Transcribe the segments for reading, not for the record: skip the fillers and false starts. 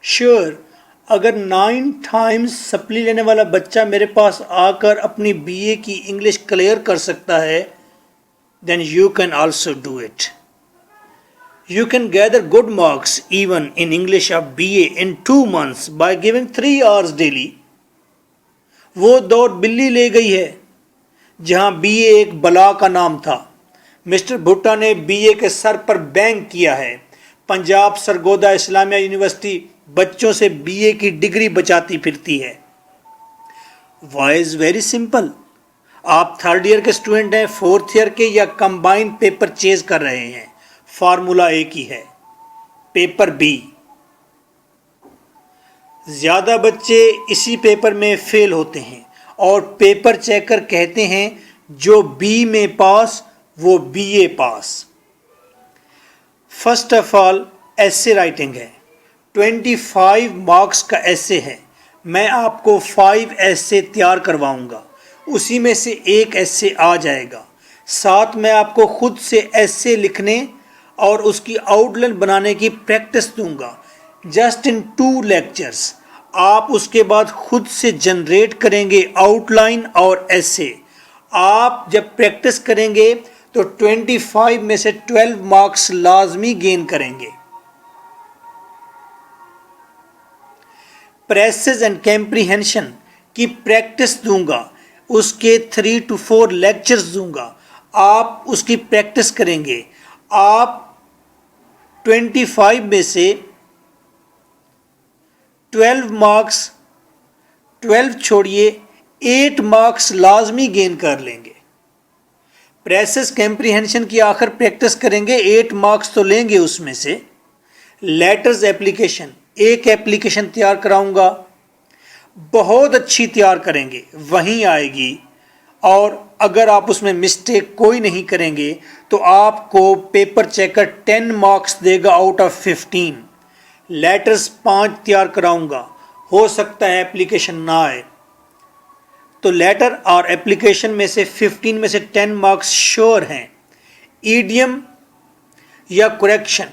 Sure, अगर 9 times supply लेने वाला बच्चा मेरे पास आकर अपनी बीए की इंग्लिश क्लियर कर सकता है, then you can also do it. You can gather good marks even in English of BA in 2 months by giving 3 hours daily. वो दौड़ बिल्ली ले गई है जहां बीए एक बला का नाम था। मिस्टर भुट्टा ने बीए के सर पर बैंग किया है। पंजाब सरगोदा इस्लामिया यूनिवर्सिटी बच्चों से बीए की डिग्री बचाती फिरती है। Why is very simple. आप 3rd ईयर के स्टूडेंट हैं, 4th ईयर के या कंबाइंड पेपर चेज कर रहे हैं, फार्मूला एक ही है, पेपर बी। ज्यादा बच्चे इसी पेपर में फेल होते हैं और पेपर चेकर कहते हैं जो बी में पास वो BA pass. First of all essay writing है, 25 मार्क्स का एसे है। मैं आपको 5 एसे तैयार करवाऊंगा, उसी में से एक एसे आ जाएगा। साथ में आपको खुद से एसे लिखने और उसकी आउटलाइन बनाने की प्रैक्टिस दूंगा, जस्ट इन 2 लेक्चर्स। आप उसके बाद खुद से जनरेट करेंगे आउटलाइन और एसे। आप जब प्रैक्टिस करेंगे तो 25 में से 12 मार्क्स लाजमी गेन करेंगे। प्रेसेस एंड कैम्प्रीहेंशन की प्रैक्टिस दूंगा, उसके 3 to 4 लेक्चर्स दूंगा, आप उसकी प्रैक्टिस करेंगे। आप 25 में से 12 मार्क्स, 12 छोड़िए 8 मार्क्स लाजमी गेन कर लेंगे। प्रेसेस कैम्प्रीहेंशन की आखिर प्रैक्टिस करेंगे, 8 मार्क्स तो लेंगे उसमें से। लेटर्स एप्लीकेशन, एक एप्लीकेशन तैयार कराऊंगा, बहुत अच्छी तैयार करेंगे, वहीं आएगी। और अगर आप उसमें मिस्टेक कोई नहीं करेंगे तो आपको पेपर चेकर 10 मार्क्स देगा आउट ऑफ 15। लेटर्स 5 तैयार कराऊंगा, हो सकता है एप्लीकेशन ना आए, तो लेटर और एप्लीकेशन में से 15 में से 10 मार्क्स श्योर हैं। ईडियम या करेक्शन,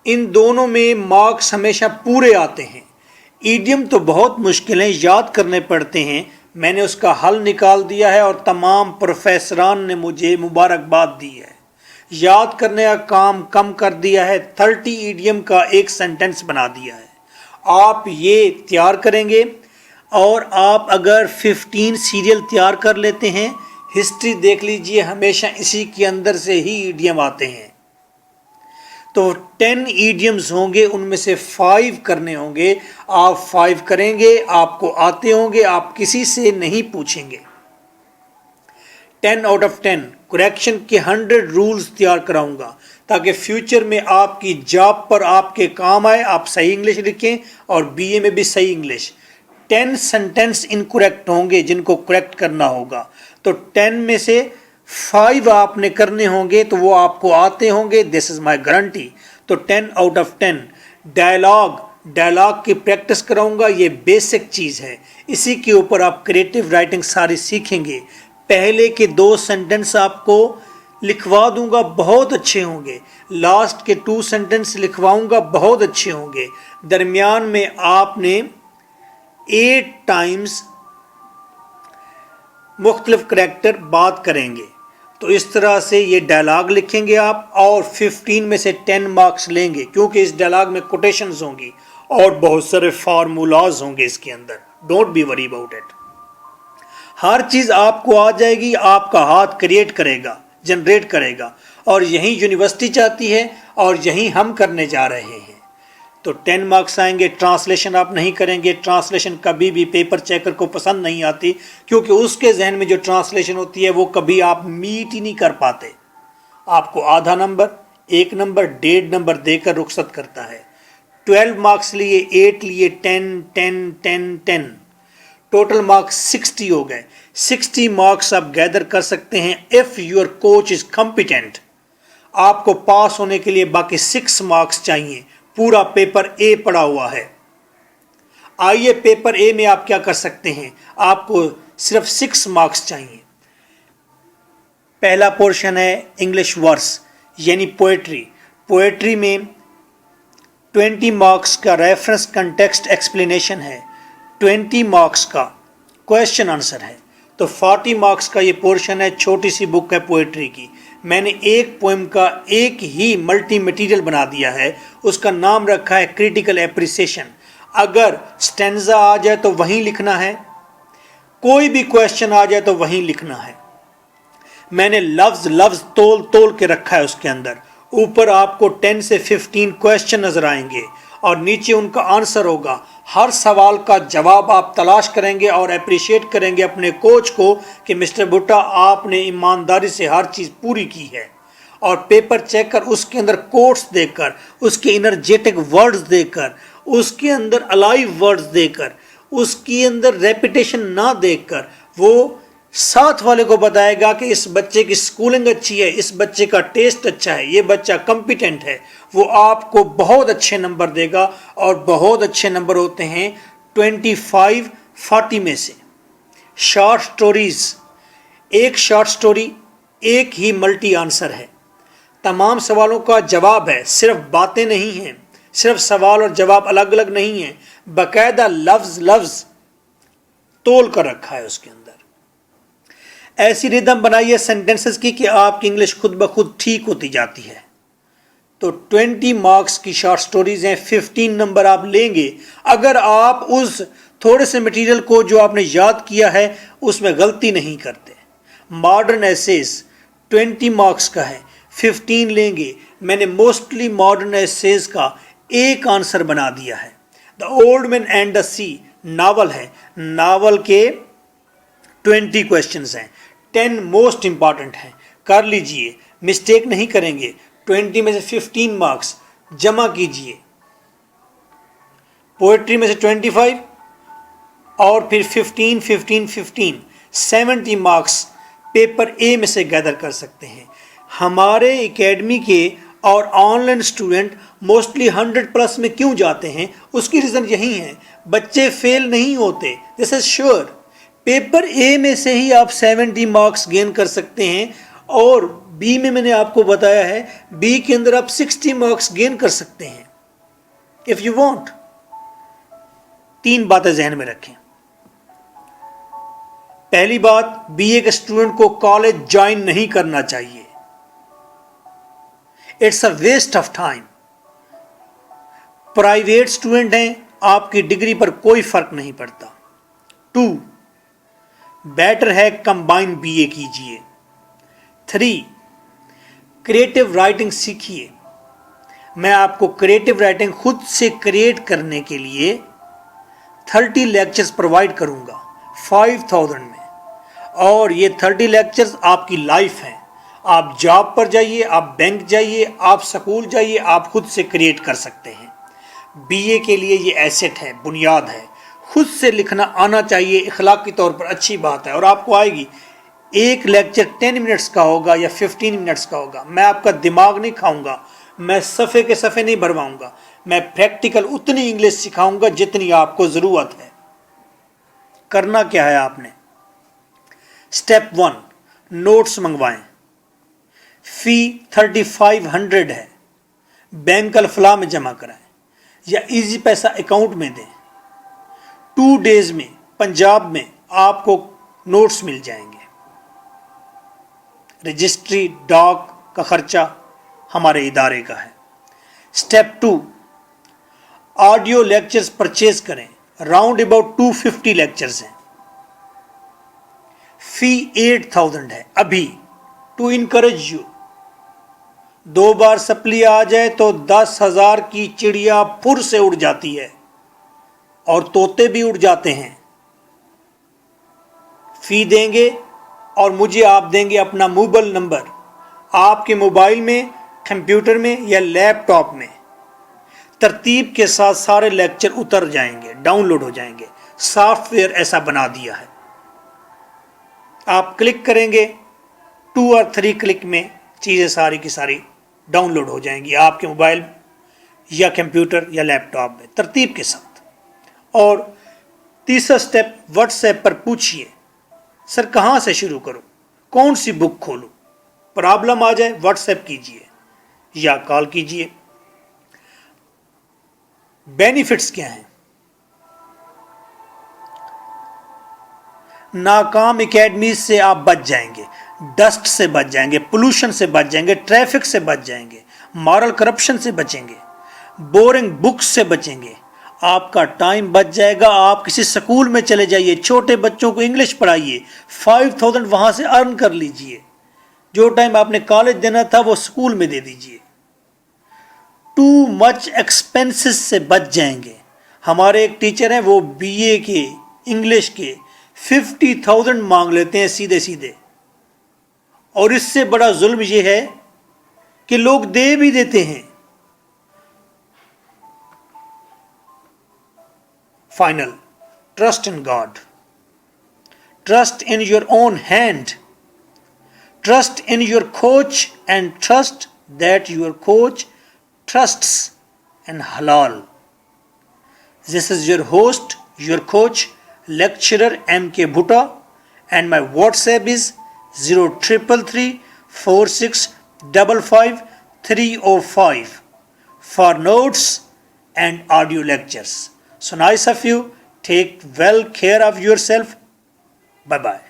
इन दोनों में मार्क्स हमेशा पूरे आते हैं। ईडियम तो बहुत मुश्किल है, याद करने पड़ते हैं। मैंने उसका हल निकाल दिया है और तमाम प्रोफेसरान ने मुझे मुबारकबाद दी है। याद करने का काम कम कर दिया है, 30 ईडियम का एक सेंटेंस बना दिया है। आप ये तैयार करेंगे और आप अगर 15 सीरियल तैयार कर लेते हैं, हिस्ट्री देख लीजिए, हमेशा इसी के अंदर से ही ईडियम आते हैं। तो 10 ईडियम्स होंगे, उनमें से 5 करने होंगे। आप 5 करेंगे, आपको आते होंगे, आप किसी से नहीं पूछेंगे। 10 आउट ऑफ 10 करेक्शन के 100 रूल्स तैयार कराऊंगा ताकि फ्यूचर में आपकी जॉब पर आपके काम आए। आप सही इंग्लिश लिखें और बीए में भी सही इंग्लिश। 10 सेंटेंस इनकरेक्ट होंगे जिनको करेक्ट करना होगा, तो 10 में से 5 आपने करने होंगे, तो वो आपको आते होंगे, दिस इज माई गारंटी। तो 10 आउट ऑफ 10। डायलॉग की प्रैक्टिस कराऊंगा, ये बेसिक चीज़ है, इसी के ऊपर आप क्रिएटिव राइटिंग सारी सीखेंगे। पहले के 2 सेंटेंस आपको लिखवा दूंगा, बहुत अच्छे होंगे। लास्ट के 2 सेंटेंस लिखवाऊंगा, बहुत अच्छे होंगे। दरमियान में आपने 8 टाइम्स मुख्तलिफ करैक्टर बात करेंगे, तो इस तरह से ये डायलॉग लिखेंगे आप और 15 में से 10 मार्क्स लेंगे, क्योंकि इस डायलॉग में कोटेशंस होंगी और बहुत सारे फार्मूलाज होंगे इसके अंदर। Don't be worry about it. हर चीज़ आपको आ जाएगी, आपका हाथ क्रिएट करेगा, जनरेट करेगा, और यही यूनिवर्सिटी चाहती है और यही हम करने जा रहे हैं। तो 10 मार्क्स आएंगे। ट्रांसलेशन आप नहीं करेंगे, ट्रांसलेशन कभी भी पेपर चेकर को पसंद नहीं आती, क्योंकि उसके जहन में जो ट्रांसलेशन होती है वो कभी आप मीट ही नहीं कर पाते। आपको आधा नंबर, 1 नंबर, 1.5 नंबर देकर रुखसत करता है। 12 मार्क्स लिए, 8 लिए, 10 10 10 10, टोटल मार्क्स 60 हो गए। 60 मार्क्स आप गैदर कर सकते हैं if your coach is competent. आपको पास होने के लिए बाकी 6 मार्क्स चाहिए। पूरा पेपर ए पड़ा हुआ है। आइए पेपर ए में आप क्या कर सकते हैं, आपको सिर्फ 6 मार्क्स चाहिए। पहला पोर्शन है इंग्लिश वर्स यानी पोएट्री। पोएट्री में 20 मार्क्स का रेफरेंस कंटेक्स्ट एक्सप्लेनेशन है, 20 मार्क्स का क्वेश्चन आंसर है। तो 40 मार्क्स का ये पोर्शन है, छोटी सी बुक है पोएट्री की। मैंने एक पोएम का एक ही मल्टी मटीरियल बना दिया है, उसका नाम रखा है क्रिटिकल एप्रिसिएशन। अगर स्टेंजा आ जाए तो वहीं लिखना है, कोई भी क्वेश्चन आ जाए तो वहीं लिखना है। मैंने लफ्ज लफ्ज तोल तोल के रखा है उसके अंदर। ऊपर आपको 10 से 15 क्वेश्चन नजर आएंगे और नीचे उनका आंसर होगा। हर सवाल का जवाब आप तलाश करेंगे और अप्रिशिएट करेंगे अपने कोच को कि मिस्टर भुट्टा आपने ईमानदारी से हर चीज़ पूरी की है। और पेपर चेक कर उसके अंदर कोट्स देकर, उसके इनर्जेटिक वर्ड्स देकर, उसके अंदर अलाइव वर्ड्स देकर, उसके अंदर रेपिटेशन ना देखकर वो साथ वाले को बताएगा कि इस बच्चे की स्कूलिंग अच्छी है, इस बच्चे का टेस्ट अच्छा है, ये बच्चा कॉम्पिटेंट है। वो आपको बहुत अच्छे नंबर देगा और बहुत अच्छे नंबर होते हैं 25-40 में से। शॉर्ट स्टोरीज, एक शॉर्ट स्टोरी एक ही मल्टी आंसर है, तमाम सवालों का जवाब है, सिर्फ बातें नहीं हैं, सिर्फ सवाल और जवाब अलग अलग नहीं हैं, बाकायदा लफ्ज लफ्ज तोल कर रखा है उसके अंदर। ऐसी रिदम बनाइए सेंटेंसेस की कि आपकी इंग्लिश खुद ब खुद ठीक होती जाती है। तो 20 मार्क्स की शॉर्ट स्टोरीज हैं, 15 नंबर आप लेंगे अगर आप उस थोड़े से मटेरियल को जो आपने याद किया है उसमें गलती नहीं करते। मॉडर्न एसेज 20 मार्क्स का है, 15 लेंगे। मैंने मोस्टली मॉडर्न एसेज का एक आंसर बना दिया है। The old man and the sea novel है, नावल के 20 क्वेश्चंस हैं, 10 मोस्ट इंपॉर्टेंट हैं, कर लीजिए, मिस्टेक नहीं करेंगे। 20 में से 15 मार्क्स जमा कीजिए, पोएट्री में से 25 और फिर 15 15 15 70 मार्क्स पेपर ए में से गैदर कर सकते हैं। हमारे एकेडमी के और ऑनलाइन स्टूडेंट मोस्टली 100 प्लस में क्यों जाते हैं, उसकी रीज़न यही है, बच्चे फेल नहीं होते। This is sure, paper A में से ही आप 70 मार्क्स गेन कर सकते हैं और बी में मैंने आपको बताया है बी के अंदर आप 60 मार्क्स गेन कर सकते हैं इफ यू वांट। 3 बातें जहन में रखें। पहली बात, बीए के स्टूडेंट को कॉलेज ज्वाइन नहीं करना चाहिए, it's a waste of time. Private student हैं, आपकी डिग्री पर कोई फर्क नहीं पड़ता। 2, बेटर है कंबाइन बीए कीजिए। 3, क्रिएटिव राइटिंग सीखिए। मैं आपको क्रिएटिव राइटिंग खुद से क्रिएट करने के लिए 30 लेक्चर्स प्रोवाइड करूंगा 5000 में, और ये 30 लेक्चर्स आपकी लाइफ हैं। आप जॉब पर जाइए, आप बैंक जाइए, आप स्कूल जाइए, आप खुद से क्रिएट कर सकते हैं। बीए के लिए ये एसेट है, बुनियाद है। खुद से लिखना आना चाहिए, इखलाकी तौर पर अच्छी बात है और आपको आएगी। एक लेक्चर 10 मिनट्स का होगा या 15 मिनट्स का होगा। मैं आपका दिमाग नहीं खाऊंगा, मैं सफ़े के सफ़े नहीं भरवाऊंगा, मैं प्रैक्टिकल उतनी इंग्लिश सिखाऊंगा जितनी आपको ज़रूरत है। करना क्या है आपने? Step 1, notes मंगवाएं। फ़ी 3500 है, बैंक अल्फला में जमा कराएं या इजी पैसा अकाउंट में दें। 2 डेज में पंजाब में आपको नोट्स मिल जाएंगे। रजिस्ट्री डॉक का खर्चा हमारे इदारे का है। स्टेप 2, ऑडियो लेक्चर्स परचेज करें। राउंड अबाउट 250 लेक्चर्स हैं। फी 8000 है अभी, टू इनकरेज यू। 2 बार सप्ली आ जाए तो 10,000 की चिड़िया फुर से उड़ जाती है और तोते भी उड़ जाते हैं। फी देंगे और मुझे आप देंगे अपना मोबाइल नंबर। आपके मोबाइल में, कंप्यूटर में या लैपटॉप में तरतीब के साथ सारे लेक्चर उतर जाएंगे, डाउनलोड हो जाएंगे। सॉफ्टवेयर ऐसा बना दिया है। आप क्लिक करेंगे, 2 और 3 क्लिक में चीज़ें सारी की सारी डाउनलोड हो जाएंगी आपके मोबाइल या कंप्यूटर या लैपटॉप में तरतीब के साथ। और तीसरा स्टेप, व्हाट्सएप पर पूछिए, सर कहाँ से शुरू करूँ, कौन सी बुक खोलूँ। प्रॉब्लम आ जाए व्हाट्सएप कीजिए या कॉल कीजिए। बेनिफिट्स क्या हैं? नाकाम एकेडमीज से आप बच जाएंगे, डस्ट से बच जाएंगे, पोल्यूशन से बच जाएंगे, ट्रैफिक से बच जाएंगे, मॉरल करप्शन से बचेंगे, बोरिंग बुक्स से बचेंगे, आपका टाइम बच जाएगा। आप किसी स्कूल में चले जाइए, छोटे बच्चों को इंग्लिश पढ़ाइए, 5000 वहाँ से अर्न कर लीजिए। जो टाइम आपने कॉलेज देना था वो स्कूल में दे दीजिए। टू मच एक्सपेंसेस से बच जाएंगे। हमारे एक टीचर हैं, वो बीए के इंग्लिश के 50,000 मांग लेते हैं सीधे सीधे, और इससे बड़ा जुल्म ये है कि लोग दे भी देते हैं। Final, trust in God, trust in your own hand, trust in your coach, and trust that your coach trusts in halal. This is your host, your coach, lecturer M.K. Bhutta, and my WhatsApp is 033346555305 for notes and audio lectures. So nice of you. Take well care of yourself. Bye bye.